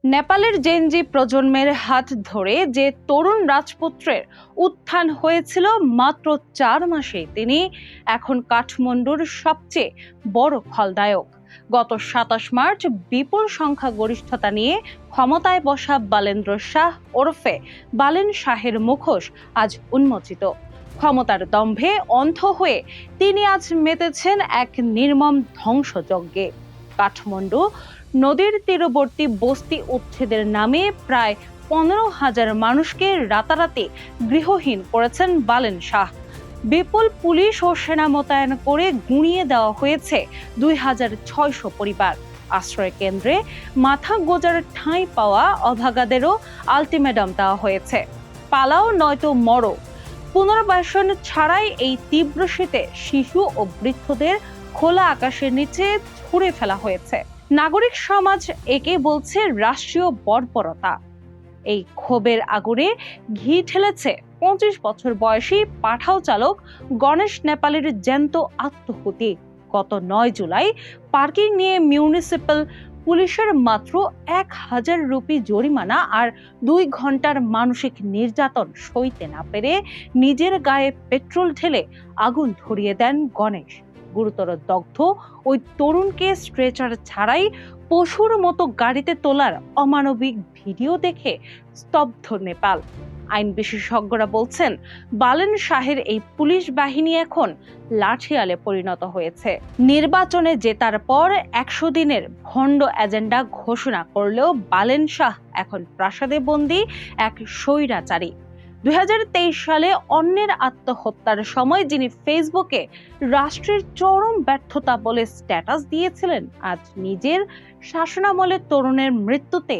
নেপালের জেনজি প্রজন্মের হাত ধরে যে তরুণ রাজপুত্রের উত্থান হয়েছিল মাত্র 4 মাসে, তিনি এখন কাঠমান্ডুর সবচেয়ে বড় ফলদায়ক। গত 27 মার্চ বিপুল সংখ্যাগরিষ্ঠতা নিয়ে ক্ষমতায় বসা বালেন্দ্র শাহ ওরফে বালেন শাহের মুখোশ আজ উন্মোচিত। ক্ষমতার দম্ভে অন্ধ হয়ে তিনি আজ মেতেছেন এক নির্মম ধ্বংসযজ্ঞে। কাঠমান্ডু নদীর তীরবর্তী বস্তি উচ্ছেদের নামে প্রায় 15,000 মানুষকে রাতারাতি গৃহহীন করেছেন বালেন শাহ। বিপুল পুলিশ ও সেনা মোতায়েন করে গুঁড়িয়ে দেওয়া হয়েছে 2,600 পরিবার। আশ্রয় কেন্দ্রে মাথা গোজার ঠাঁই পাওয়া অভাগাদেরও আলটিমেটাম দেওয়া হয়েছে, পালাও নয়তো মরো। পুনর্বাসন ছাড়াই এই তীব্র শীতে শিশু ও বৃদ্ধদের খোলা আকাশের নিচে ছুঁড়ে ফেলা হয়েছে। নাগরিক সমাজ একে বলছে রাষ্ট্রীয় বর্বরতা। এই ক্ষোভের আগুনে ঘি ঢেলেছে 25 বছর বয়সী পাঠাও চালক গণেশ নেপালের জ্যান্ত আত্মহুতি। গত 9 জুলাই পার্কিং নিয়ে মিউনিসিপ্যাল পুলিশের মাত্র 1,000 রুপি জরিমানা আর 2 ঘন্টার মানসিক নির্যাতন সইতে না পেরে নিজের গায়ে পেট্রোল ঢেলে আগুন ধরিয়ে দেন গণেশ। গুরুতর দগ্ধ ওই তরুণকে স্ট্রেচার ছাড়াই পশুর মতো গাড়িতে তোলার অমানবিক ভিডিও দেখে স্তব্ধ নেপাল। আইন বিশেষজ্ঞরা বলছেন, বালেন শাহের এই পুলিশ বাহিনী এখন লাঠিয়ালে পরিণত হয়েছে। নির্বাচনে জেতার পর 100 দিনের ভণ্ড এজেন্ডা ঘোষণা করলেও বালেন শাহ এখন প্রাসাদে বন্দী এক স্বৈরাচারী। 2023 সালে অন্যের আত্মহত্যার সময় যিনি ফেসবুকে রাষ্ট্রের চরম ব্যর্থতা বলে স্ট্যাটাস দিয়েছিলেন, আজ নিজের শাসনামলে তরুণের মৃত্যুতে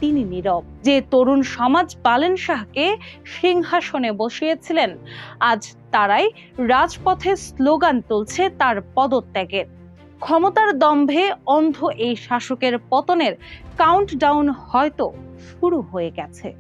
তিনি নীরব। যে তরুণ সমাজ বালেন শাহকে সিংহাসনে বসিয়েছিলেন, আজ তারাই রাজপথে স্লোগান তুলছে তার পদত্যাগের। ক্ষমতার দম্ভে অন্ধ এই শাসকের পতনের কাউন্টডাউন হয়তো শুরু হয়ে গেছে।